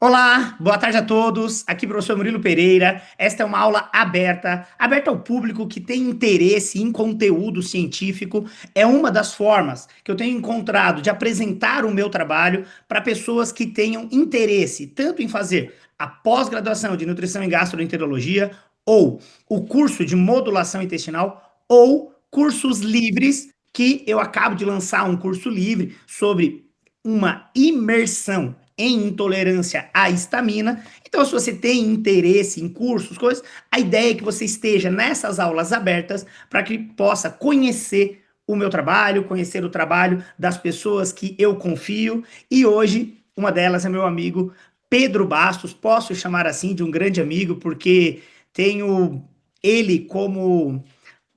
Olá, boa tarde a todos. Aqui é o professor Murilo Pereira. Esta é uma aula aberta ao público que tem interesse em conteúdo científico. É uma das formas que eu tenho encontrado de apresentar o meu trabalho para pessoas que tenham interesse tanto em fazer a pós-graduação de nutrição e gastroenterologia ou o curso de modulação intestinal ou cursos livres que eu acabo de lançar um curso livre sobre uma imersão em intolerância à histamina. Então, se você tem interesse em cursos, coisas, a ideia é que você esteja nessas aulas abertas para que possa conhecer o meu trabalho, conhecer o trabalho das pessoas que eu confio. E hoje, uma delas é meu amigo Pedro Bastos. Posso chamar assim de um grande amigo, porque tenho ele como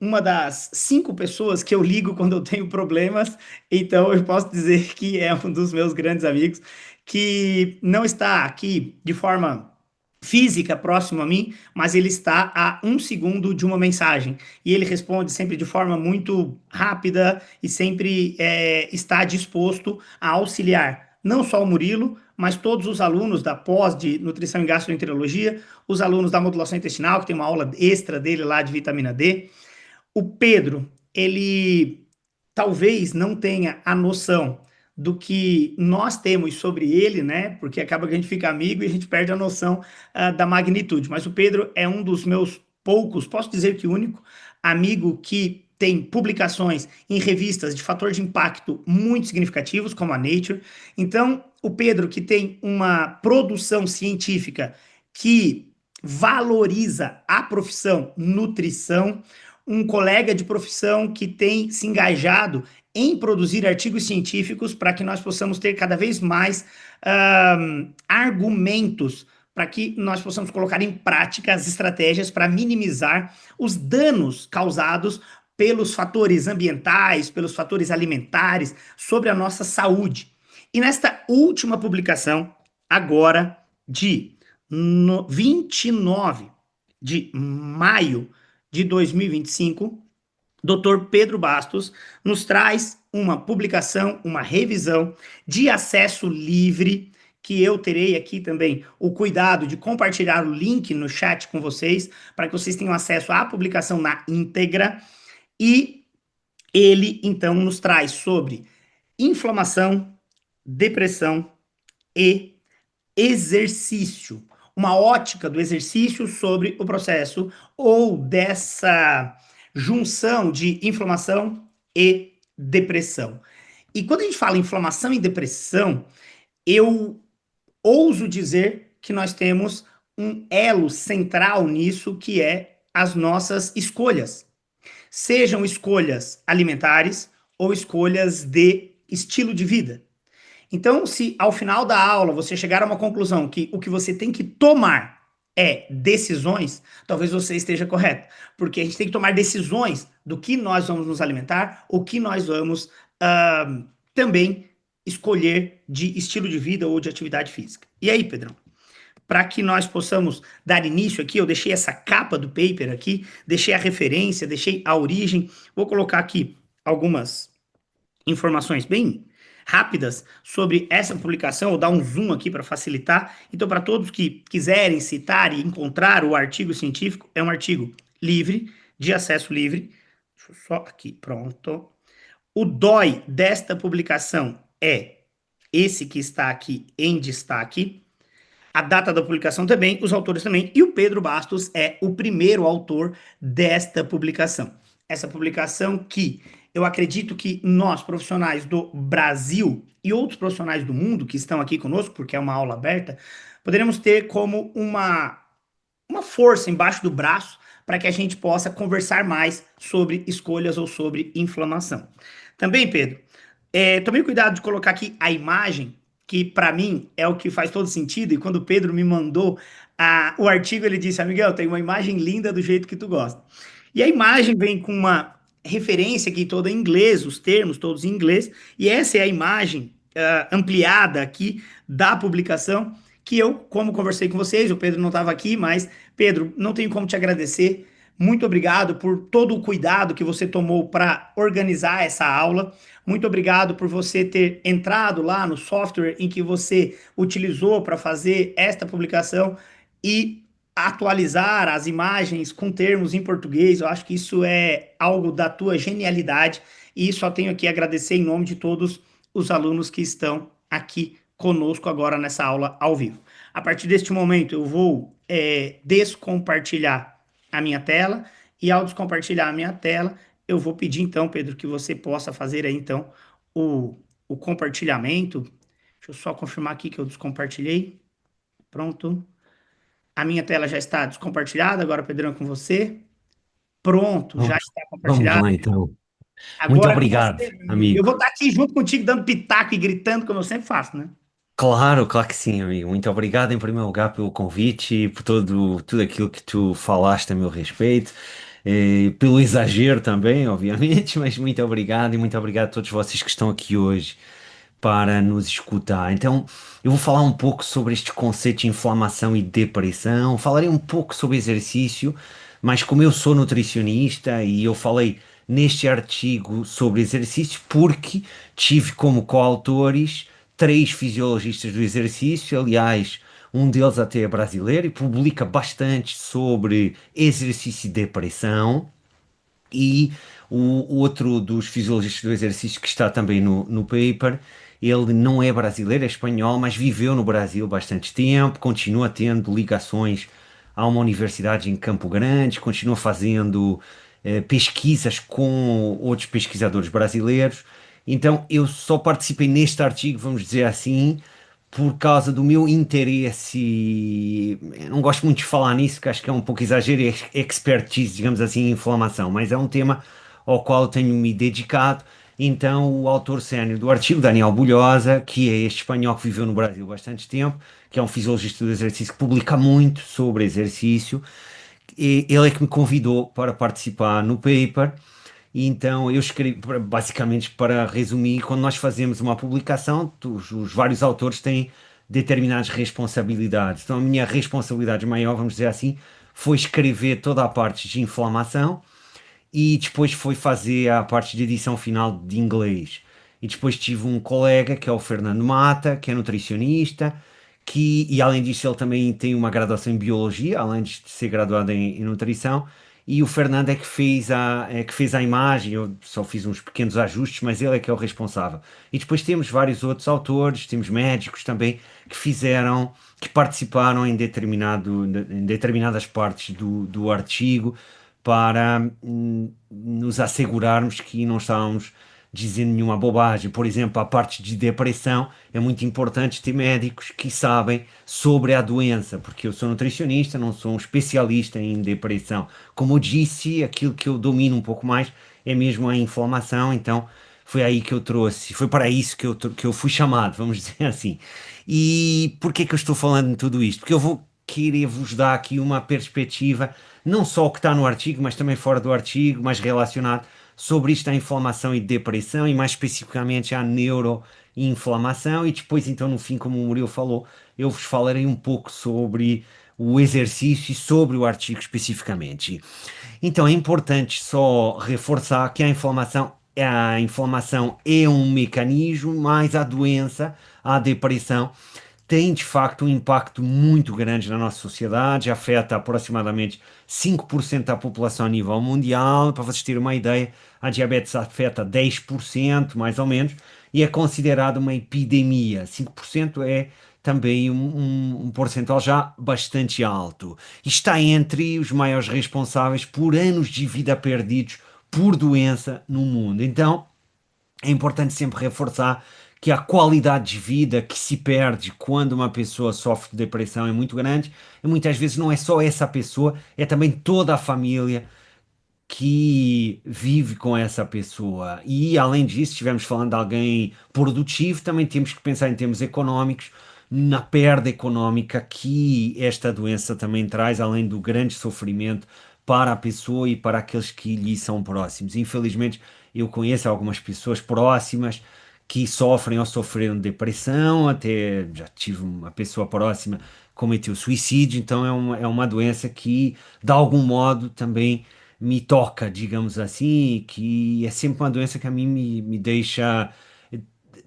uma das 5 pessoas que eu ligo quando eu tenho problemas, então eu posso dizer que é um dos meus grandes amigos, que não está aqui de forma física próximo a mim, mas ele está a 1 segundo de uma mensagem. E ele responde sempre de forma muito rápida e sempre está disposto a auxiliar não só o Murilo, mas todos os alunos da pós de nutrição e gastroenterologia, os alunos da modulação intestinal, que tem uma aula extra dele lá de vitamina D. O Pedro, ele talvez não tenha a noção do que nós temos sobre ele, né? Porque acaba que a gente fica amigo e a gente perde a noção da magnitude. Mas o Pedro é um dos meus poucos, posso dizer que único, amigo que tem publicações em revistas de fator de impacto muito significativos, como a Nature. Então, o Pedro, que tem uma produção científica que valoriza a profissão nutrição, um colega de profissão que tem se engajado em produzir artigos científicos para que nós possamos ter cada vez mais argumentos para que nós possamos colocar em prática as estratégias para minimizar os danos causados pelos fatores ambientais, pelos fatores alimentares sobre a nossa saúde. E nesta última publicação, agora de 29 de maio de 2025, Dr. Pedro Bastos nos traz uma publicação, uma revisão de acesso livre, que eu terei aqui também o cuidado de compartilhar o link no chat com vocês, para que vocês tenham acesso à publicação na íntegra. E ele, então, nos traz sobre inflamação, depressão e exercício. Uma ótica do exercício sobre o processo ou dessa junção de inflamação e depressão. E quando a gente fala inflamação e depressão, eu ouso dizer que nós temos um elo central nisso, que é as nossas escolhas. Sejam escolhas alimentares ou escolhas de estilo de vida. Então, se ao final da aula você chegar a uma conclusão que o que você tem que tomar é decisões, talvez você esteja correto. Porque a gente tem que tomar decisões do que nós vamos nos alimentar, o que nós vamos também escolher de estilo de vida ou de atividade física. E aí, Pedrão? Para que nós possamos dar início aqui, eu deixei essa capa do paper aqui, deixei a referência, deixei a origem. Vou colocar aqui algumas informações bem rápidas sobre essa publicação, vou dar um zoom aqui para facilitar. Então, para todos que quiserem citar e encontrar o artigo científico, é um artigo livre, de acesso livre. Deixa eu só aqui, pronto. O DOI desta publicação é esse que está aqui em destaque. A data da publicação também, os autores também, e o Pedro Bastos é o primeiro autor desta publicação. Essa publicação que eu acredito que nós, profissionais do Brasil e outros profissionais do mundo que estão aqui conosco, porque é uma aula aberta, poderemos ter como uma força embaixo do braço para que a gente possa conversar mais sobre escolhas ou sobre inflamação. Também, Pedro, tomei cuidado de colocar aqui a imagem, que para mim é o que faz todo sentido, e quando o Pedro me mandou o artigo, ele disse, Miguel, tem uma imagem linda do jeito que tu gosta. E a imagem vem com uma referência aqui toda em inglês, os termos todos em inglês, e essa é a imagem ampliada aqui da publicação, que eu, como conversei com vocês, o Pedro não estava aqui, mas, Pedro, não tenho como te agradecer, Muito obrigado por todo o cuidado que você tomou para organizar essa aula. Muito obrigado por você ter entrado lá no software em que você utilizou para fazer esta publicação e atualizar as imagens com termos em português. Eu acho que isso é algo da tua genialidade e só tenho aqui a agradecer em nome de todos os alunos que estão aqui conosco agora nessa aula ao vivo. A partir deste momento, eu vou descompartilhar a minha tela e ao descompartilhar a minha tela, eu vou pedir então, Pedro, que você possa fazer aí então o, o compartilhamento. Deixa eu só confirmar aqui que eu descompartilhei. Pronto. A minha tela já está descompartilhada, agora, Pedrão, com você. Pronto, já Vamos, está vamos compartilhado. lá então. Muito Agora é com obrigado, você, meu amigo. Eu amigo. vou estar aqui junto contigo, dando pitaco e gritando, como eu sempre faço, né? Claro, claro que sim, amigo. Muito obrigado em primeiro lugar pelo convite e por tudo aquilo que tu falaste a meu respeito. Pelo exagero também, obviamente, mas muito obrigado e muito obrigado a todos vocês que estão aqui hoje para nos escutar. Então, eu vou falar um pouco sobre este conceito de inflamação e depressão, falarei um pouco sobre exercício, mas como eu sou nutricionista e eu falei neste artigo sobre exercício porque tive como coautores três fisiologistas do exercício, aliás, um deles até é brasileiro e publica bastante sobre exercício e depressão. E o outro dos fisiologistas do exercício que está também no paper, ele não é brasileiro, é espanhol, mas viveu no Brasil bastante tempo, continua tendo ligações a uma universidade em Campo Grande, continua fazendo pesquisas com outros pesquisadores brasileiros. Então eu só participei neste artigo, vamos dizer assim, por causa do meu interesse. Eu não gosto muito de falar nisso, que acho que é um pouco exagero, e expertise, digamos assim, em inflamação, mas é um tema ao qual tenho me dedicado. Então, o autor sénior do artigo, Daniel Bulhosa, que é este espanhol que viveu no Brasil bastante tempo, que é um fisiologista do exercício que publica muito sobre exercício, e ele é que me convidou para participar no paper. E então eu escrevi, basicamente para resumir, quando nós fazemos uma publicação, os vários autores têm determinadas responsabilidades. Então a minha responsabilidade maior, vamos dizer assim, foi escrever toda a parte de inflamação e depois foi fazer a parte de edição final de inglês. E depois tive um colega que é o Fernando Mata, que é nutricionista, e além disso ele também tem uma graduação em biologia, além de ser graduado em nutrição. E o Fernando é que fez a imagem, eu só fiz uns pequenos ajustes, mas ele é que é o responsável. E depois temos vários outros autores, temos médicos também que participaram em determinadas partes do artigo para nos assegurarmos que não estávamos dizendo nenhuma bobagem. Por exemplo, a parte de depressão é muito importante ter médicos que sabem sobre a doença, porque eu sou nutricionista, não sou um especialista em depressão. Como eu disse, aquilo que eu domino um pouco mais é mesmo a inflamação, então foi aí que eu trouxe, foi para isso que eu fui chamado, vamos dizer assim. E por que que eu estou falando de tudo isto? Porque eu vou querer vos dar aqui uma perspectiva, não só o que está no artigo, mas também fora do artigo, mais relacionado sobre isto, a inflamação e depressão, e mais especificamente a neuroinflamação. E depois, então, no fim, como o Murilo falou, eu vos falarei um pouco sobre o exercício e sobre o artigo especificamente. Então, é importante só reforçar que a inflamação é um mecanismo, mas a doença, a depressão, tem de facto um impacto muito grande na nossa sociedade, afeta aproximadamente 5% da população a nível mundial. Para vocês terem uma ideia, a diabetes afeta 10%, mais ou menos, e é considerada uma epidemia. 5% é também um percentual já bastante alto. E está entre os maiores responsáveis por anos de vida perdidos por doença no mundo. Então, é importante sempre reforçar que a qualidade de vida que se perde quando uma pessoa sofre de depressão é muito grande e muitas vezes não é só essa pessoa, é também toda a família que vive com essa pessoa. E além disso, se estivermos falando de alguém produtivo, também temos que pensar em termos económicos, na perda económica que esta doença também traz, além do grande sofrimento para a pessoa e para aqueles que lhe são próximos. Infelizmente, eu conheço algumas pessoas próximas que sofrem ou sofreram de depressão, até já tive uma pessoa próxima que cometeu suicídio, então é uma doença que, de algum modo, também me toca, digamos assim, que é sempre uma doença que a mim me deixa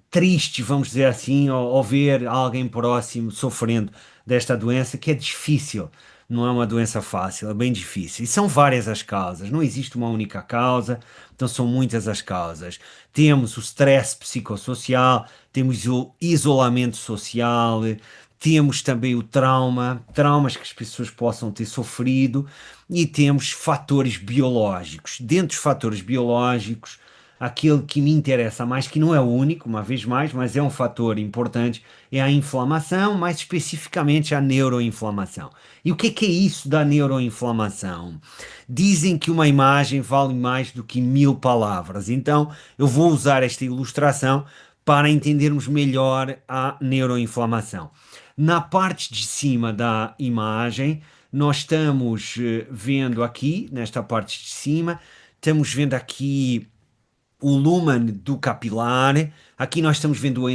triste, vamos dizer assim, ao ver alguém próximo sofrendo desta doença, que é difícil. Não é uma doença fácil, é bem difícil. E são várias as causas, não existe uma única causa, então são muitas as causas. Temos o stress psicossocial, temos o isolamento social, temos também o trauma, traumas que as pessoas possam ter sofrido, e temos fatores biológicos. Dentro dos fatores biológicos, aquele que me interessa mais, que não é o único, uma vez mais, mas é um fator importante, é a inflamação, mais especificamente a neuroinflamação. E o que é isso da neuroinflamação? Dizem que uma imagem vale mais do que 1000 palavras, então eu vou usar esta ilustração para entendermos melhor a neuroinflamação. Na parte de cima da imagem, nós estamos vendo aqui, nesta parte de cima, estamos vendo aqui o lumen do capilar. Aqui nós estamos vendo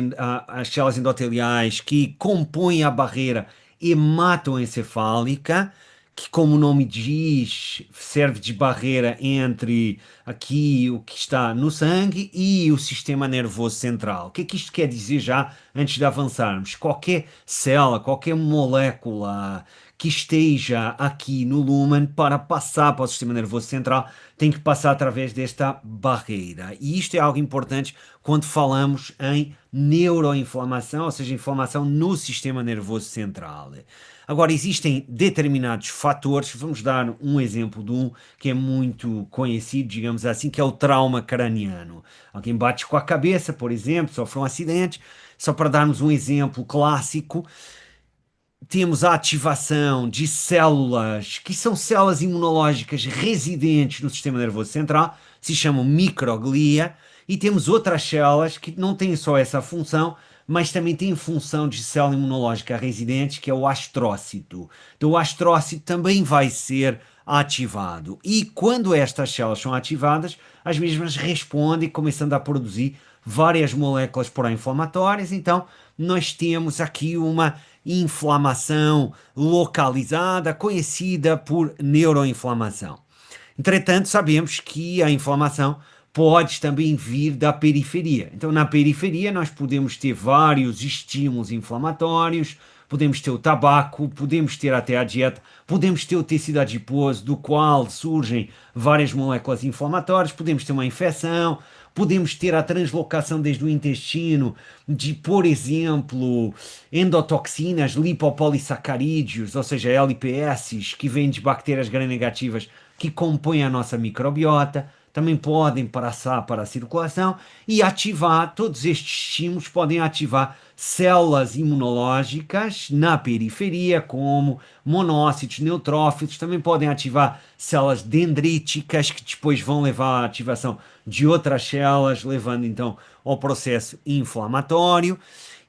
as células endoteliais que compõem a barreira hematoencefálica, que, como o nome diz, serve de barreira entre aqui o que está no sangue e o sistema nervoso central. O que é que isto quer dizer já antes de avançarmos? Qualquer célula, qualquer molécula que esteja aqui no lumen para passar para o sistema nervoso central tem que passar através desta barreira. E isto é algo importante quando falamos em neuroinflamação, ou seja, inflamação no sistema nervoso central. Agora, existem determinados fatores, vamos dar um exemplo de um que é muito conhecido, digamos assim, que é o trauma craniano. Alguém bate com a cabeça, por exemplo, sofre um acidente, só para darmos um exemplo clássico, temos a ativação de células que são células imunológicas residentes no sistema nervoso central, se chamam microglia, e temos outras células que não têm só essa função, mas também têm função de célula imunológica residente, que é o astrócito. Então, o astrócito também vai ser ativado. E quando estas células são ativadas, as mesmas respondem, começando a produzir várias moléculas pró-inflamatórias. Então, nós temos aqui uma inflamação localizada, conhecida por neuroinflamação. Entretanto, sabemos que a inflamação pode também vir da periferia. Então, na periferia, nós podemos ter vários estímulos inflamatórios, podemos ter o tabaco, podemos ter até a dieta, podemos ter o tecido adiposo, do qual surgem várias moléculas inflamatórias, podemos ter uma infecção, podemos ter a translocação desde o intestino de, por exemplo, endotoxinas, lipopolissacarídeos, ou seja, LPS, que vêm de bactérias gram-negativas que compõem a nossa microbiota, também podem passar para a circulação e ativar, todos estes estímulos podem ativar células imunológicas na periferia, como monócitos, neutrófilos, também podem ativar células dendríticas, que depois vão levar à ativação de outras células, levando então ao processo inflamatório.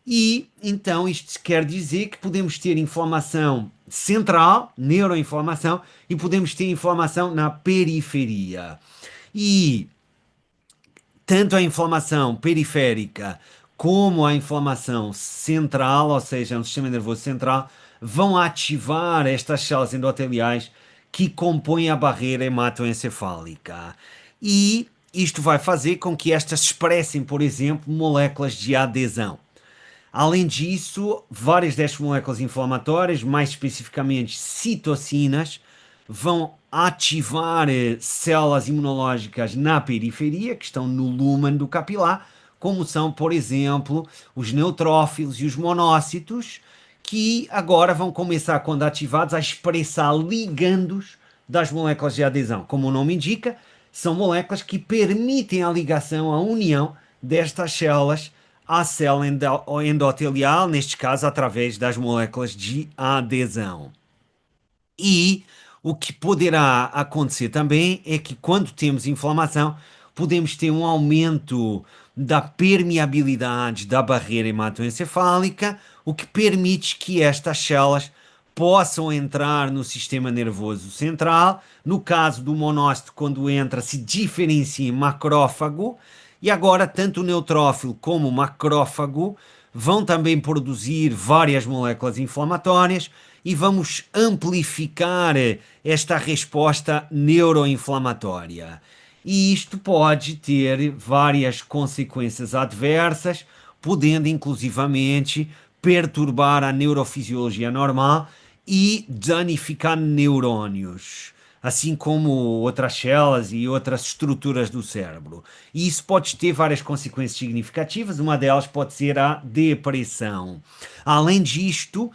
E então isto quer dizer que podemos ter inflamação central, neuroinflamação, e podemos ter inflamação na periferia. E tanto a inflamação periférica como a inflamação central, ou seja, no sistema nervoso central, vão ativar estas células endoteliais que compõem a barreira hematoencefálica. E isto vai fazer com que estas expressem, por exemplo, moléculas de adesão. Além disso, várias destas moléculas inflamatórias, mais especificamente citocinas, vão ativar células imunológicas na periferia, que estão no lúmen do capilar, como são, por exemplo, os neutrófilos e os monócitos, que agora vão começar, quando ativados, a expressar ligandos das moléculas de adesão. Como o nome indica, são moléculas que permitem a ligação, a união destas células à célula endotelial, neste caso através das moléculas de adesão. E o que poderá acontecer também é que, quando temos inflamação, podemos ter um aumento da permeabilidade da barreira hematoencefálica, o que permite que estas células possam entrar no sistema nervoso central. No caso do monócito, quando entra, se diferencia em macrófago, E agora, tanto o neutrófilo como o macrófago vão também produzir várias moléculas inflamatórias e vamos amplificar esta resposta neuroinflamatória. E isto pode ter várias consequências adversas, podendo inclusivamente perturbar a neurofisiologia normal e danificar neurônios, assim como outras células e outras estruturas do cérebro. E isso pode ter várias consequências significativas, uma delas pode ser a depressão. Além disto,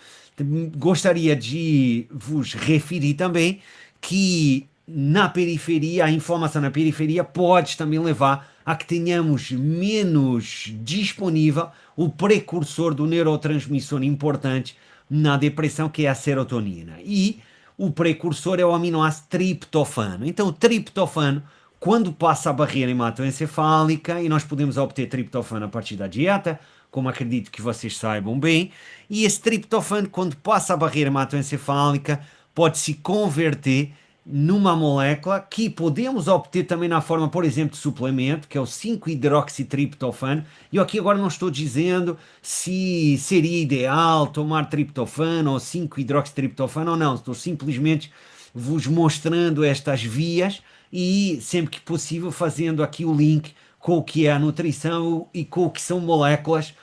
gostaria de vos referir também que na periferia, a inflamação na periferia pode também levar a que tenhamos menos disponível o precursor do neurotransmissor importante na depressão, que é a serotonina. E o precursor é o aminoácido triptofano. Então, o triptofano, quando passa a barreira hematoencefálica, e nós podemos obter triptofano a partir da dieta, como acredito que vocês saibam bem, e esse triptofano, quando passa a barreira hematoencefálica, pode se converter numa molécula que podemos obter também na forma, por exemplo, de suplemento, que é o 5-hidroxitriptofano. E eu aqui agora não estou dizendo se seria ideal tomar triptofano ou 5-hidroxitriptofano ou não, estou simplesmente vos mostrando estas vias e sempre que possível fazendo aqui o link com o que é a nutrição e com o que são moléculas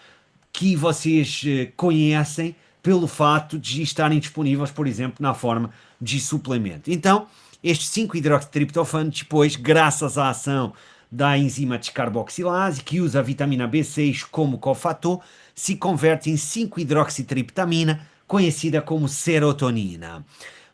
que vocês conhecem pelo fato de estarem disponíveis, por exemplo, na forma de suplemento. Então, este 5-hidroxitriptofano, depois, graças à ação da enzima descarboxilase, que usa a vitamina B6 como cofator, se converte em 5-hidroxitriptamina, conhecida como serotonina.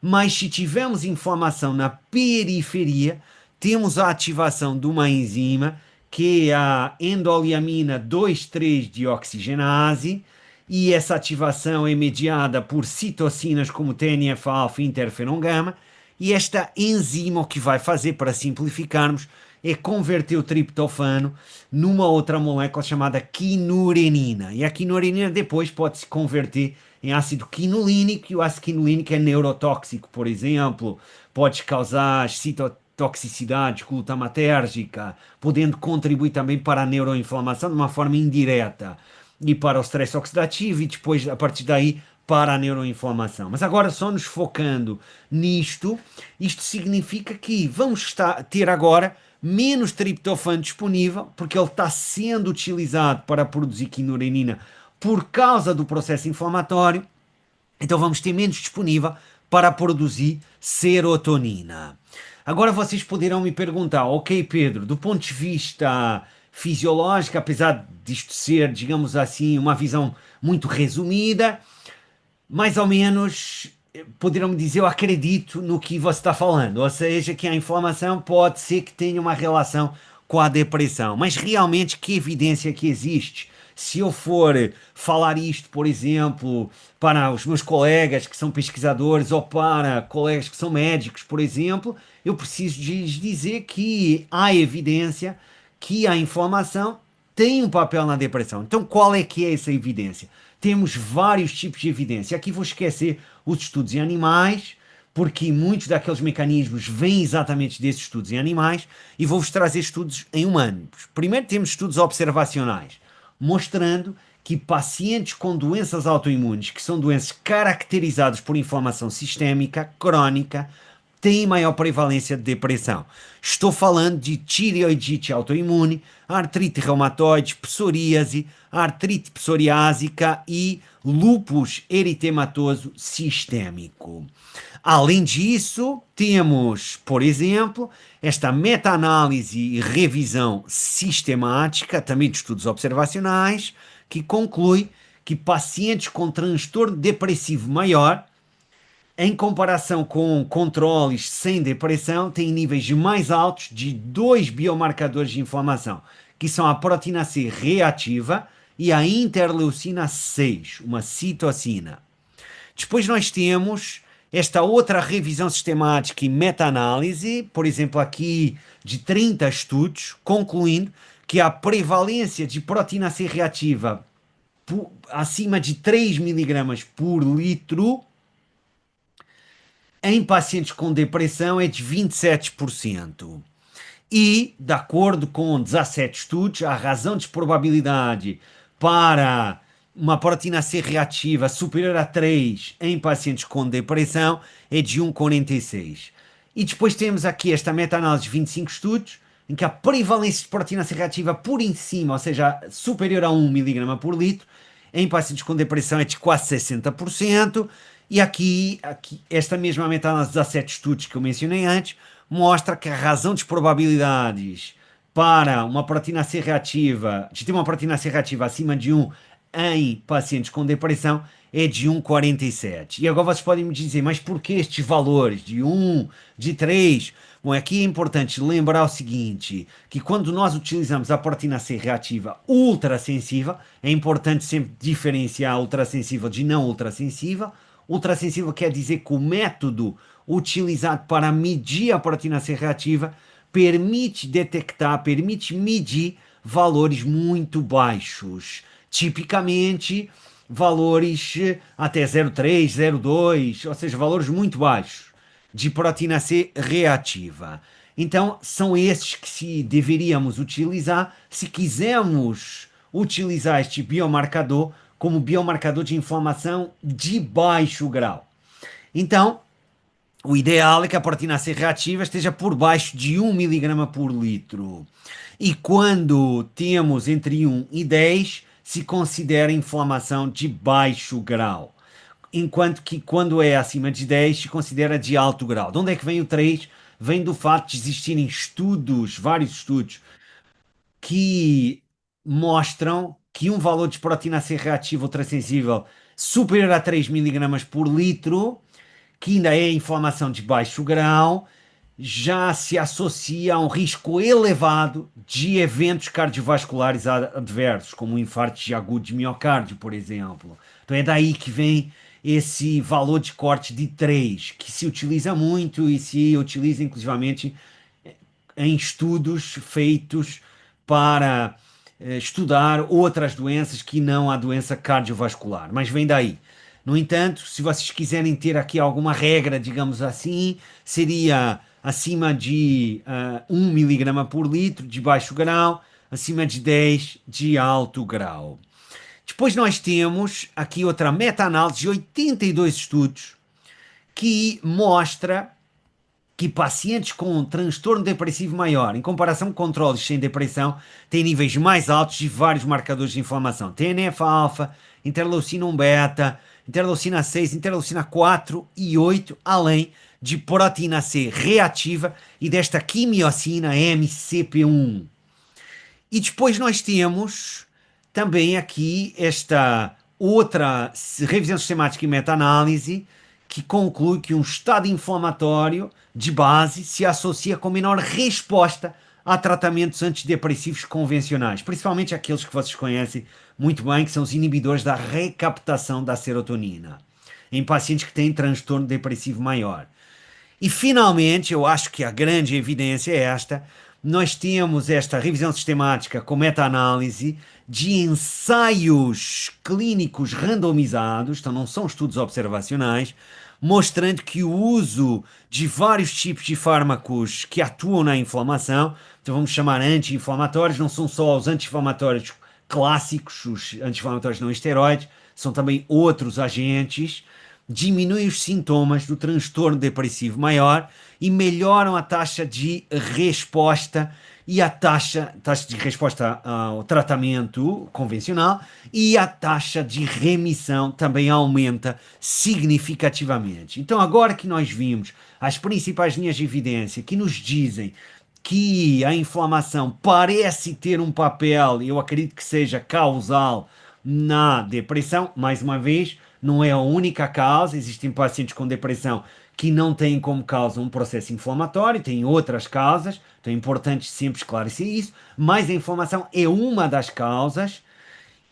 Mas se tivermos inflamação na periferia, temos a ativação de uma enzima que é a endoleamina 2,3-dioxigenase, e essa ativação é mediada por citocinas como TNF-alfa e interferon-gama, e esta enzima o que vai fazer, para simplificarmos, é converter o triptofano numa outra molécula chamada quinurenina. E a quinurenina depois pode se converter em ácido quinolínico, e o ácido quinolínico é neurotóxico, por exemplo, pode causar citotoxicidade glutamatérgica, podendo contribuir também para a neuroinflamação de uma forma indireta e para o stress oxidativo e depois, a partir daí, para a neuroinflamação. Mas agora, só nos focando nisto, isto significa que vamos ter agora menos triptofano disponível, porque ele está sendo utilizado para produzir quinurenina por causa do processo inflamatório, então vamos ter menos disponível para produzir serotonina. Agora vocês poderão me perguntar, ok, Pedro, do ponto de vista fisiológico, apesar disto ser, digamos assim, uma visão muito resumida, mais ou menos poderão me dizer, eu acredito no que você está falando, ou seja, que a inflamação pode ser que tenha uma relação com a depressão, mas realmente que evidência que existe? Se eu for falar isto, por exemplo, para os meus colegas que são pesquisadores ou para colegas que são médicos, por exemplo, eu preciso de lhes dizer que há evidência que a inflamação tem um papel na depressão. Então, qual é que é essa evidência? Temos vários tipos de evidência. Aqui vou esquecer os estudos em animais, porque muitos daqueles mecanismos vêm exatamente desses estudos em animais, e vou-vos trazer estudos em humanos. Primeiro temos estudos observacionais, mostrando que pacientes com doenças autoimunes, que são doenças caracterizadas por inflamação sistémica crónica, têm maior prevalência de depressão. Estou falando de tireoidite autoimune, artrite reumatoide, psoríase, artrite psoriásica e lúpus eritematoso sistémico. Além disso, temos, por exemplo, esta meta-análise e revisão sistemática, também de estudos observacionais, que conclui que pacientes com transtorno depressivo maior, em comparação com controles sem depressão, têm níveis mais altos de dois biomarcadores de inflamação, que são a proteína C reativa e a interleucina 6, uma citocina. Depois nós temos esta outra revisão sistemática e meta-análise, por exemplo, aqui de 30 estudos, concluindo que a prevalência de proteína C reativa acima de 3 miligramas por litro em pacientes com depressão é de 27%. E, de acordo com 17 estudos, a razão de probabilidade para uma proteína C reativa superior a 3 em pacientes com depressão é de 1,46. E depois temos aqui esta meta-análise de 25 estudos, em que a prevalência de proteína C reativa por em cima, ou seja, superior a 1 miligrama por litro, em pacientes com depressão é de quase 60%. E aqui esta mesma meta-análise de 17 estudos que eu mencionei antes, mostra que a razão de probabilidades para uma proteína C reativa, de ter uma proteína C reativa acima de 1 em pacientes com depressão é de 1,47. E agora vocês podem me dizer, mas por que estes valores de 1, de 3? Bom, aqui é importante lembrar o seguinte, que quando nós utilizamos a proteína C reativa ultrassensível, é importante sempre diferenciar ultrassensível de não ultrassensível. Ultrassensível quer dizer que o método utilizado para medir a proteína C reativa permite detectar, permite medir valores muito baixos. Tipicamente, valores até 0,3, 0,2, ou seja, valores muito baixos de proteína C reativa. Então, são esses que se deveríamos utilizar se quisermos utilizar este biomarcador como biomarcador de inflamação de baixo grau. Então, o ideal é que a proteína C reativa esteja por baixo de 1 miligrama por litro. E quando temos entre 1 e 10, se considera inflamação de baixo grau. Enquanto que quando é acima de 10, se considera de alto grau. De onde é que vem o 3? Vem do fato de existirem estudos, vários estudos, que mostram que um valor de proteína C reativa ultrassensível superior a 3 miligramas por litro, que ainda é inflamação de baixo grau, já se associa a um risco elevado de eventos cardiovasculares adversos, como um infarto agudo de miocárdio, por exemplo. Então é daí que vem esse valor de corte de 3, que se utiliza muito e se utiliza inclusivamente em estudos feitos para estudar outras doenças que não a doença cardiovascular, mas vem daí. No entanto, se vocês quiserem ter aqui alguma regra, digamos assim, seria acima de 1 miligrama por litro de baixo grau, acima de 10 de alto grau. Depois nós temos aqui outra meta-análise de 82 estudos que mostra que pacientes com um transtorno depressivo maior, em comparação com controles sem depressão, têm níveis mais altos de vários marcadores de inflamação. TNF-alfa, interleucina 1 beta, interleucina 6, interleucina 4 e 8, além de proteína C reativa e desta quimiocina MCP1. E depois nós temos também aqui esta outra revisão sistemática e meta-análise que conclui que um estado inflamatório de base se associa com menor resposta a tratamentos antidepressivos convencionais, principalmente aqueles que vocês conhecem muito bem, que são os inibidores da recaptação da serotonina, em pacientes que têm transtorno depressivo maior. E finalmente, eu acho que a grande evidência é esta, nós temos esta revisão sistemática com meta-análise de ensaios clínicos randomizados, então não são estudos observacionais, mostrando que o uso de vários tipos de fármacos que atuam na inflamação, então vamos chamar anti-inflamatórios, não são só os anti-inflamatórios clássicos, os anti-inflamatórios não esteroides, são também outros agentes, diminuem os sintomas do transtorno depressivo maior e melhoram a taxa de resposta e a taxa de resposta ao tratamento convencional e a taxa de remissão também aumenta significativamente. Então, agora que nós vimos as principais linhas de evidência que nos dizem que a inflamação parece ter um papel, eu acredito que seja causal na depressão, mais uma vez, não é a única causa, existem pacientes com depressão que não têm como causa um processo inflamatório, têm outras causas, então é importante sempre esclarecer isso, mas a inflamação é uma das causas,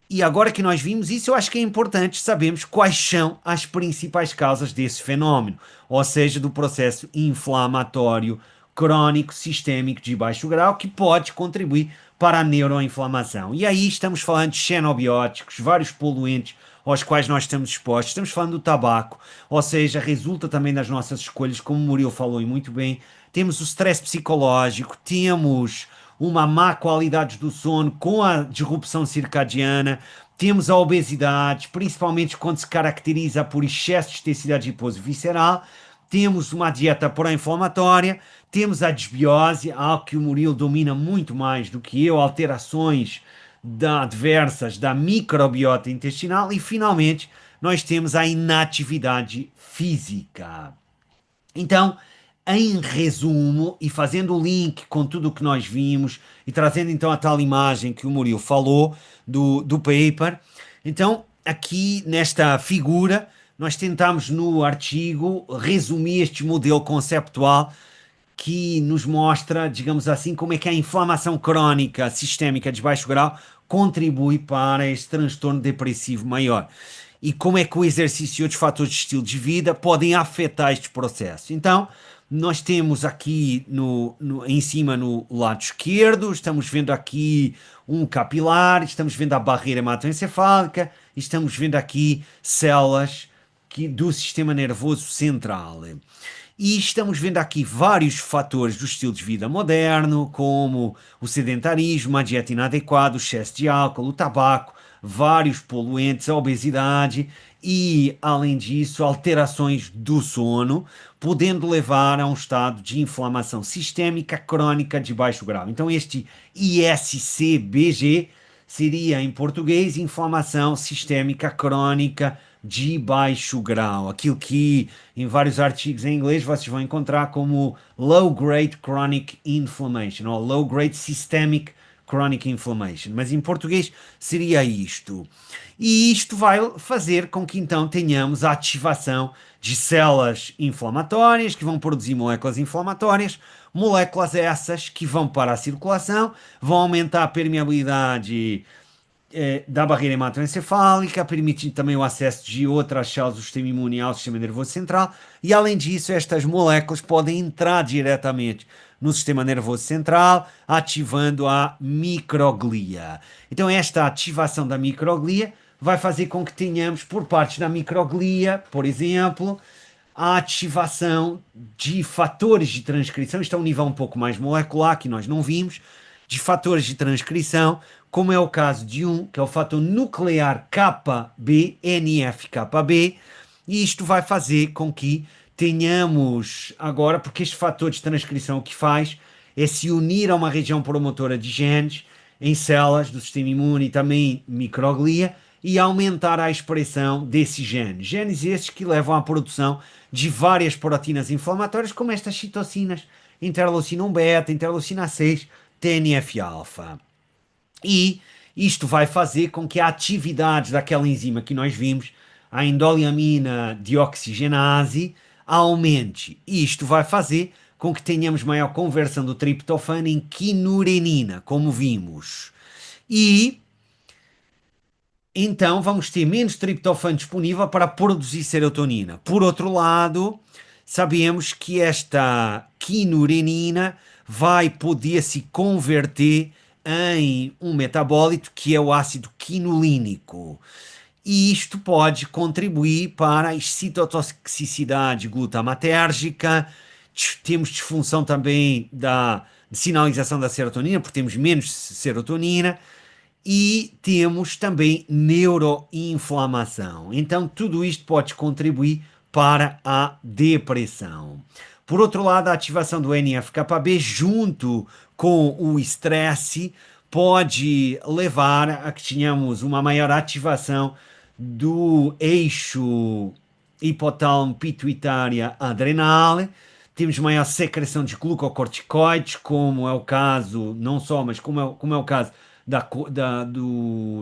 e agora que nós vimos isso, eu acho que é importante sabermos quais são as principais causas desse fenómeno, ou seja, do processo inflamatório crônico sistêmico de baixo grau, que pode contribuir para a neuroinflamação. E aí estamos falando de xenobióticos, vários poluentes aos quais nós estamos expostos. Estamos falando do tabaco, ou seja, resulta também das nossas escolhas, como o Murilo falou e muito bem. Temos o stress psicológico, temos uma má qualidade do sono com a disrupção circadiana, temos a obesidade, principalmente quando se caracteriza por excesso de densidade adiposo visceral, temos uma dieta pró-inflamatória, temos a desbiose, algo que o Murilo domina muito mais do que eu, alterações adversas da microbiota intestinal e, finalmente, nós temos a inatividade física. Então, em resumo, e fazendo o link com tudo o que nós vimos, e trazendo então a tal imagem que o Murilo falou do paper, então, aqui nesta figura, nós tentamos no artigo resumir este modelo conceptual que nos mostra, digamos assim, como é que a inflamação crónica sistémica de baixo grau contribui para este transtorno depressivo maior. E como é que o exercício e outros fatores de estilo de vida podem afetar este processo. Então, nós temos aqui em cima no lado esquerdo, estamos vendo aqui um capilar, estamos vendo a barreira hematoencefálica, estamos vendo aqui células do sistema nervoso central. E estamos vendo aqui vários fatores do estilo de vida moderno, como o sedentarismo, a dieta inadequada, o excesso de álcool, o tabaco, vários poluentes, a obesidade e, além disso, alterações do sono, podendo levar a um estado de inflamação sistêmica crônica de baixo grau. Então, este ISCBG seria, em português, inflamação sistêmica crônica de baixo grau, aquilo que em vários artigos em inglês vocês vão encontrar como low grade chronic inflammation ou low grade systemic chronic inflammation, mas em português seria isto. E isto vai fazer com que então tenhamos a ativação de células inflamatórias que vão produzir moléculas inflamatórias, moléculas essas que vão para a circulação, vão aumentar a permeabilidade da barreira hematoencefálica, permitindo também o acesso de outras células do sistema imune ao sistema nervoso central, e além disso, estas moléculas podem entrar diretamente no sistema nervoso central, ativando a microglia. Então, esta ativação da microglia vai fazer com que tenhamos, por parte da microglia, por exemplo, a ativação de fatores de transcrição, isto é um nível um pouco mais molecular, que nós não vimos, de fatores de transcrição, como é o caso de um, que é o fator nuclear KB, NF-κB, e isto vai fazer com que tenhamos agora, porque este fator de transcrição o que faz é se unir a uma região promotora de genes em células do sistema imune e também microglia e aumentar a expressão desses genes. Genes esses que levam à produção de várias proteínas inflamatórias, como estas citocinas, interleucina 1 beta, interleucina 6, TNF-alfa. E isto vai fazer com que a atividade daquela enzima que nós vimos, a endoleamina deoxigenase, aumente. E isto vai fazer com que tenhamos maior conversão do triptofano em quinurenina, como vimos. E então vamos ter menos triptofano disponível para produzir serotonina. Por outro lado, sabemos que esta quinurenina vai poder se converter em um metabólito que é o ácido quinolínico. E isto pode contribuir para a excitotoxicidade glutamatérgica. Temos disfunção também de sinalização da serotonina, porque temos menos serotonina. E temos também neuroinflamação. Então, tudo isto pode contribuir para a depressão. Por outro lado, a ativação do NF-κB junto com o estresse pode levar a que tenhamos uma maior ativação do eixo hipotálamo-pituitária-adrenal. Temos maior secreção de glucocorticoides, como é o caso, não só, mas como é o caso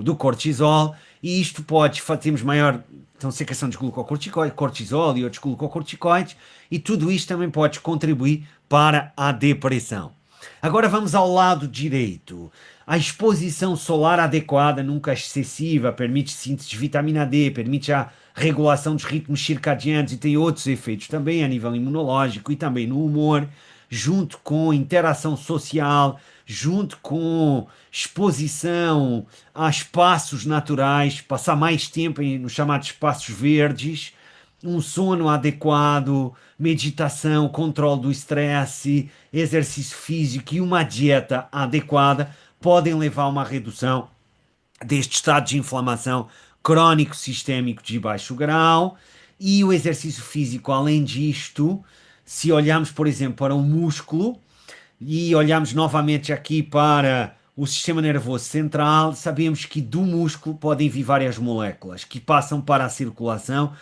do cortisol, e isto pode temos maior então, secreção de glucocorticoides, cortisol e outros glucocorticoides, e tudo isto também pode contribuir para a depressão. Agora vamos ao lado direito. A exposição solar adequada, nunca excessiva, permite síntese de vitamina D, permite a regulação dos ritmos circadianos e tem outros efeitos também a nível imunológico e também no humor. junto com interação social, junto com exposição a espaços naturais, passar mais tempo nos chamados espaços verdes, um sono adequado, meditação, controle do estresse, exercício físico e uma dieta adequada podem levar a uma redução deste estado de inflamação crónico sistémico de baixo grau. E o exercício físico, além disto, se olharmos, por exemplo, para o músculo e olharmos novamente aqui para o sistema nervoso central, sabemos que do músculo podem vir várias moléculas que passam para a circulação.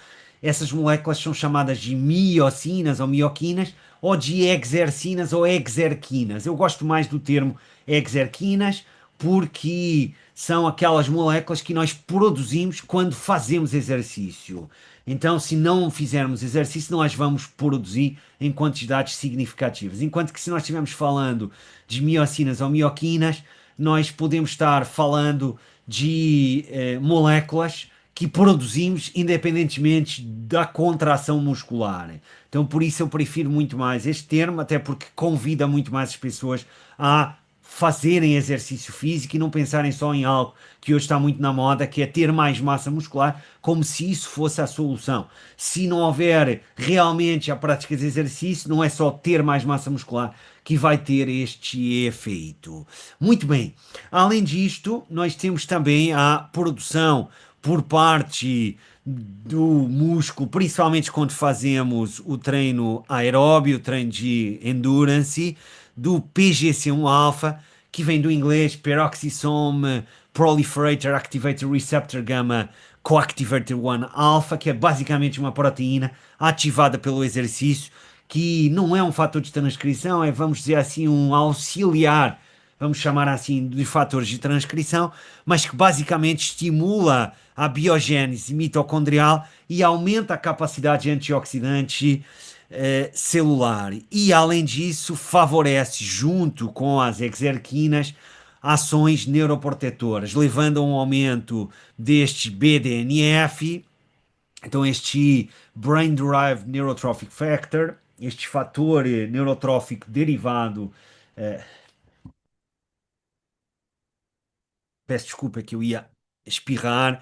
Essas moléculas são chamadas de miocinas ou mioquinas, ou de exercinas ou exerquinas. Eu gosto mais do termo exerquinas porque são aquelas moléculas que nós produzimos quando fazemos exercício. Então, se não fizermos exercício, não as vamos produzir em quantidades significativas. Enquanto que se nós estivermos falando de miocinas ou mioquinas, nós podemos estar falando de moléculas que produzimos independentemente da contração muscular. Então, por isso eu prefiro muito mais este termo, até porque convida muito mais as pessoas a fazerem exercício físico e não pensarem só em algo que hoje está muito na moda, que é ter mais massa muscular, como se isso fosse a solução. Se não houver realmente a prática de exercício, não é só ter mais massa muscular que vai ter este efeito. Muito bem. Além disto, nós temos também a produção por parte do músculo, principalmente quando fazemos o treino aeróbio, o treino de endurance, do PGC1-alfa, que vem do inglês Peroxisome Proliferator Activator Receptor Gamma Coactivator 1 alpha, que é basicamente uma proteína ativada pelo exercício, que não é um fator de transcrição, é, vamos dizer assim, um auxiliar, vamos chamar assim, de fatores de transcrição, mas que basicamente estimula a biogênese mitocondrial e aumenta a capacidade antioxidante celular. E, além disso, favorece, junto com as exerquinas, ações neuroprotetoras, levando a um aumento deste BDNF, então este Brain Derived Neurotrophic Factor, este fator neurotrófico derivado, eh, peço desculpa que eu ia espirrar.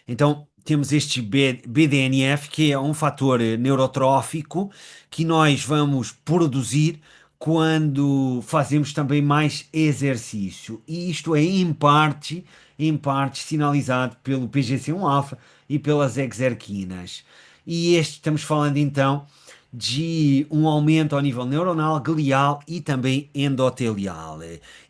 Então, temos este BDNF, que é um fator neurotrófico que nós vamos produzir quando fazemos também mais exercício. E isto é, em parte sinalizado pelo PGC1-alfa e pelas exerquinas. E este, estamos falando então de um aumento ao nível neuronal, glial e também endotelial.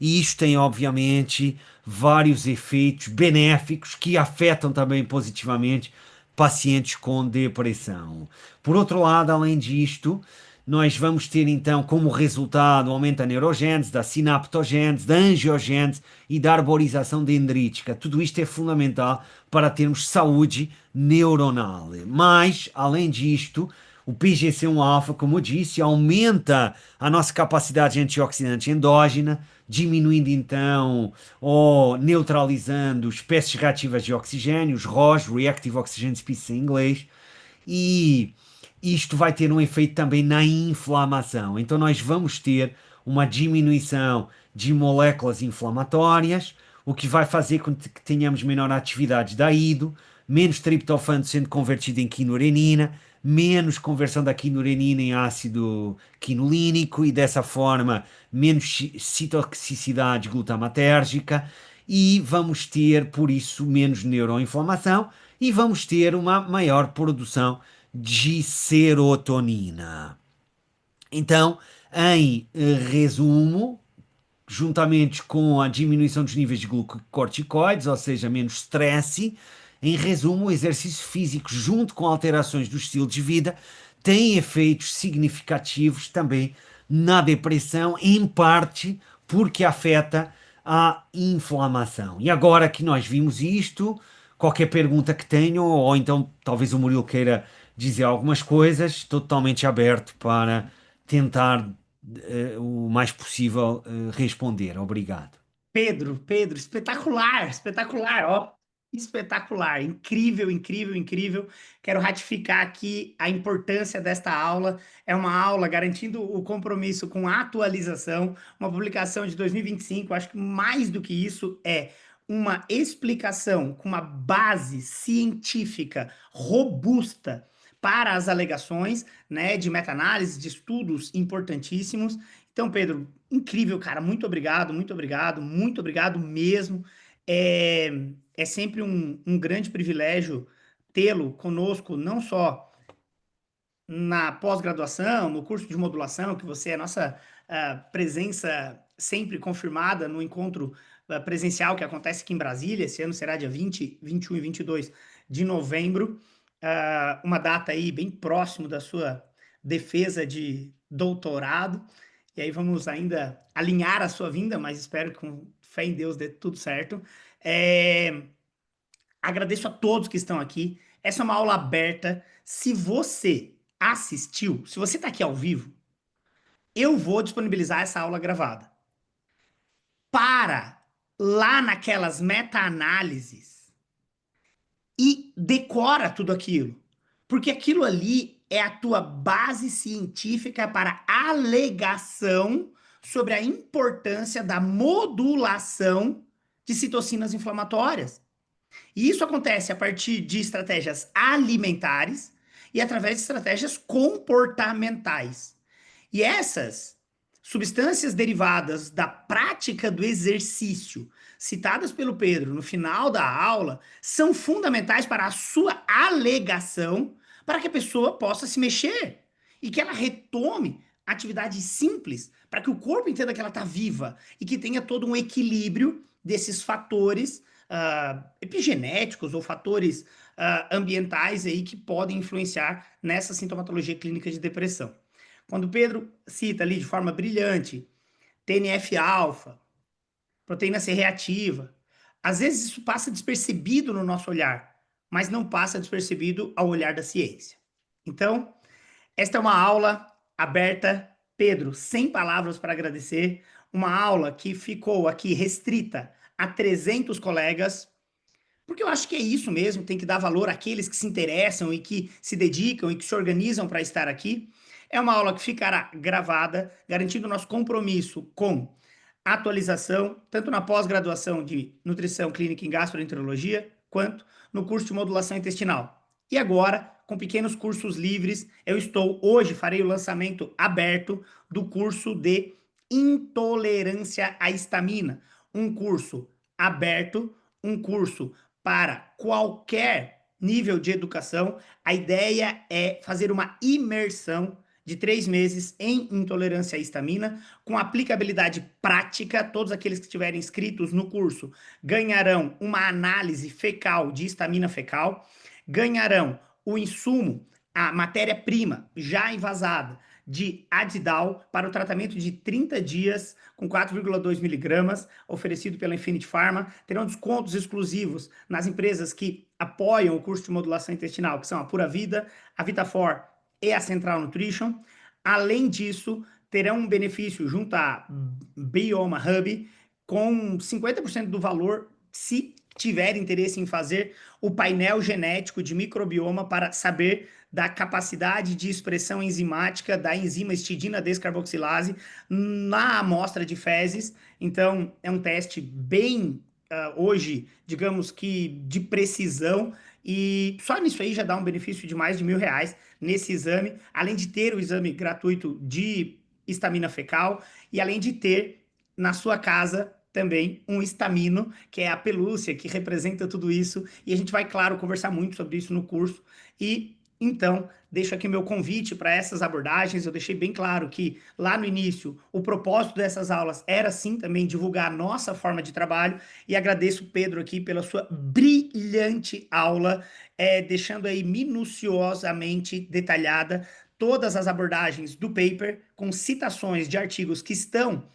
E isto tem, obviamente, vários efeitos benéficos que afetam também positivamente pacientes com depressão. Por outro lado, além disto, nós vamos ter então como resultado o aumento da neurogênese, da sinaptogênese, da angiogênese e da arborização dendrítica. Tudo isto é fundamental para termos saúde neuronal. Mas, além disto, o PGC1-alfa, como eu disse, aumenta a nossa capacidade antioxidante endógena, diminuindo então ou neutralizando espécies reativas de oxigênio, os ROS, Reactive Oxygen Species em inglês, e isto vai ter um efeito também na inflamação. Então, nós vamos ter uma diminuição de moléculas inflamatórias, o que vai fazer com que tenhamos menor atividade da IDO, menos triptofano sendo convertido em quinurenina, menos conversão da quinurenina em ácido quinolínico e dessa forma menos citotoxicidade glutamatérgica e vamos ter, por isso, menos neuroinflamação e vamos ter uma maior produção de serotonina. Então, em resumo, juntamente com a diminuição dos níveis de glucocorticoides, ou seja, menos stress, em resumo, o exercício físico, junto com alterações do estilo de vida, tem efeitos significativos também na depressão, em parte porque afeta a inflamação. E agora que nós vimos isto, qualquer pergunta que tenham, ou então talvez o Murilo queira dizer algumas coisas, estou totalmente aberto para tentar o mais possível responder. Obrigado. Pedro, espetacular, espetacular, ó. Espetacular, incrível, incrível, incrível. Quero ratificar aqui a importância desta aula. É uma aula garantindo o compromisso com a atualização, uma publicação de 2025. Acho que mais do que isso é uma explicação com uma base científica robusta para as alegações, né, de meta-análise, de estudos importantíssimos. Então, Pedro, incrível, cara. Muito obrigado, muito obrigado, muito obrigado mesmo. É, é sempre um grande privilégio tê-lo conosco, não só na pós-graduação, no curso de modulação, que você é nossa presença sempre confirmada no encontro presencial que acontece aqui em Brasília. Esse ano será dia 20, 21 e 22 de novembro. Uma data aí bem próximo da sua defesa de doutorado. E aí vamos ainda alinhar a sua vinda, mas espero que com fé em Deus dê tudo certo. É, Agradeço a todos que estão aqui. Essa é uma aula aberta. Se você assistiu, se você está aqui ao vivo, eu vou disponibilizar essa aula gravada. Para lá naquelas meta-análises e decora tudo aquilo. Porque aquilo ali é a tua base científica para alegação sobre a importância da modulação de citocinas inflamatórias. E isso acontece a partir de estratégias alimentares e através de estratégias comportamentais. E essas substâncias derivadas da prática do exercício, citadas pelo Pedro no final da aula, são fundamentais para a sua alegação, para que a pessoa possa se mexer e que ela retome atividade simples, para que o corpo entenda que ela está viva e que tenha todo um equilíbrio desses fatores epigenéticos ou fatores ambientais aí que podem influenciar nessa sintomatologia clínica de depressão. Quando o Pedro cita ali de forma brilhante TNF-alfa, proteína C reativa, às vezes isso passa despercebido no nosso olhar, mas não passa despercebido ao olhar da ciência. Então, esta é uma aula aberta, Pedro, sem palavras para agradecer, uma aula que ficou aqui restrita a 300 colegas, porque eu acho que é isso mesmo, tem que dar valor àqueles que se interessam e que se dedicam e que se organizam para estar aqui. É uma aula que ficará gravada, garantindo o nosso compromisso com atualização, tanto na pós-graduação de Nutrição Clínica em Gastroenterologia, quanto no curso de Modulação Intestinal. E agora, com pequenos cursos livres, hoje farei o lançamento aberto do curso de Intolerância à Histamina, um curso aberto, um curso para qualquer nível de educação. A ideia é fazer uma imersão de 3 meses em intolerância à histamina, com aplicabilidade prática. Todos aqueles que estiverem inscritos no curso ganharão uma análise fecal de histamina fecal, ganharão o insumo, a matéria-prima já envasada de Adidal para o tratamento de 30 dias com 4,2 miligramas, oferecido pela Infinity Pharma. Terão descontos exclusivos nas empresas que apoiam o curso de modulação intestinal, que são a Pura Vida, a Vitafor e a Central Nutrition. Além disso, terão um benefício junto à Bioma Hub com 50% do valor se tiver interesse em fazer o painel genético de microbioma para saber da capacidade de expressão enzimática da enzima histidina descarboxilase na amostra de fezes. Então, é um teste bem, hoje, digamos que de precisão, e só nisso aí já dá um benefício de mais de R$ 1.000 nesse exame, além de ter o exame gratuito de estamina fecal e além de ter na sua casa também um estamino, que é a pelúcia que representa tudo isso, e a gente vai, claro, conversar muito sobre isso no curso. E então, deixo aqui meu convite para essas abordagens. Eu deixei bem claro que lá no início o propósito dessas aulas era sim também divulgar a nossa forma de trabalho, e agradeço Pedro aqui pela sua brilhante aula, deixando aí minuciosamente detalhada todas as abordagens do paper, com citações de artigos que estão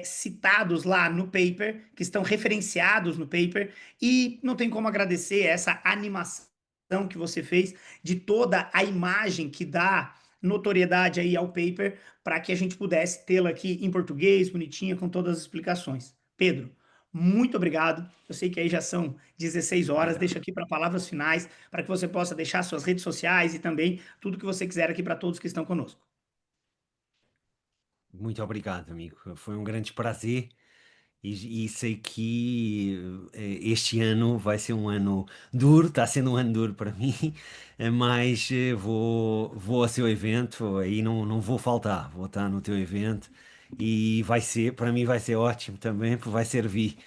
citados lá no paper, que estão referenciados no paper, e não tem como agradecer essa animação que você fez de toda a imagem que dá notoriedade aí ao paper, para que a gente pudesse tê-la aqui em português, bonitinha, com todas as explicações. Pedro, muito obrigado. Eu sei que aí já são 16 horas. Obrigado. Deixo aqui para palavras finais, para que você possa deixar suas redes sociais e também tudo que você quiser aqui para todos que estão conosco. Muito obrigado, amigo. Foi um grande prazer. E sei que este ano vai ser um ano duro, está sendo um ano duro para mim, mas vou ao seu evento, aí não vou faltar, vou estar no teu evento e vai ser, para mim vai ser ótimo também, porque vai servir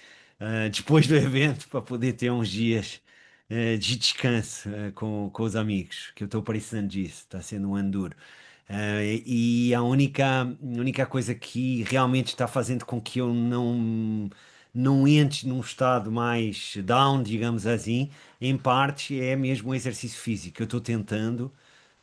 depois do evento para poder ter uns dias de descanso com os amigos, que eu estou precisando disso, está sendo um ano duro. E a única coisa que realmente está fazendo com que eu não entre num estado mais down, digamos assim, em parte é mesmo o exercício físico. Eu estou tentando,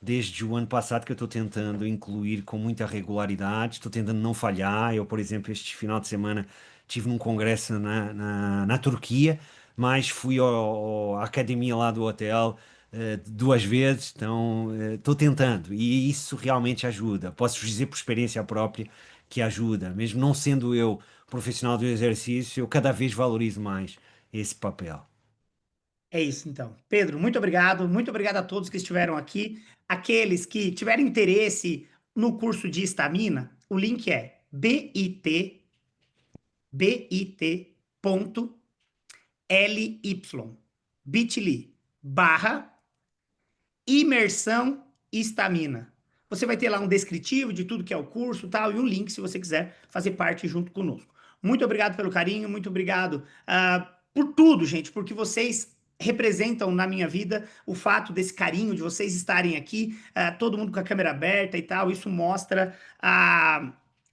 desde o ano passado, que eu estou tentando incluir com muita regularidade, estou tentando não falhar. Eu, por exemplo, este final de semana estive num congresso na Turquia, mas fui à academia lá do hotel duas vezes, então estou tentando e isso realmente ajuda. Posso dizer por experiência própria que ajuda, mesmo não sendo eu profissional do exercício, eu cada vez valorizo mais esse papel. É isso, então. Pedro, muito obrigado. Muito obrigado a todos que estiveram aqui. Aqueles que tiverem interesse no curso de estamina, o link é bit.ly barra imersão estamina. Você vai ter lá um descritivo de tudo que é o curso e tal, e um link se você quiser fazer parte junto conosco. Muito obrigado pelo carinho, muito obrigado por tudo, gente, porque vocês representam na minha vida o fato desse carinho, de vocês estarem aqui, todo mundo com a câmera aberta e tal, isso mostra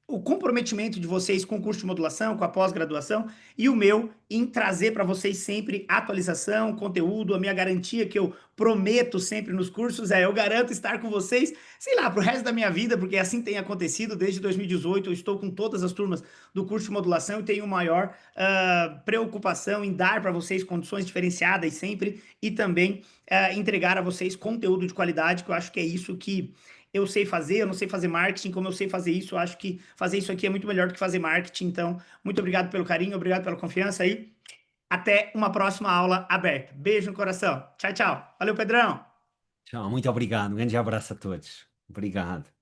o comprometimento de vocês com o curso de modulação, com a pós-graduação, e o meu em trazer para vocês sempre atualização, conteúdo, a minha garantia que eu prometo sempre nos cursos eu garanto estar com vocês, sei lá, pro resto da minha vida, porque assim tem acontecido desde 2018, eu estou com todas as turmas do curso de modulação e tenho maior preocupação em dar para vocês condições diferenciadas sempre e também entregar a vocês conteúdo de qualidade, que eu acho que é isso que eu sei fazer, eu não sei fazer marketing, como eu sei fazer isso, eu acho que fazer isso aqui é muito melhor do que fazer marketing, então, muito obrigado pelo carinho, obrigado pela confiança aí, até uma próxima aula aberta. Beijo no coração. Tchau, tchau. Valeu, Pedrão. Tchau, muito obrigado, um grande abraço a todos. Obrigado.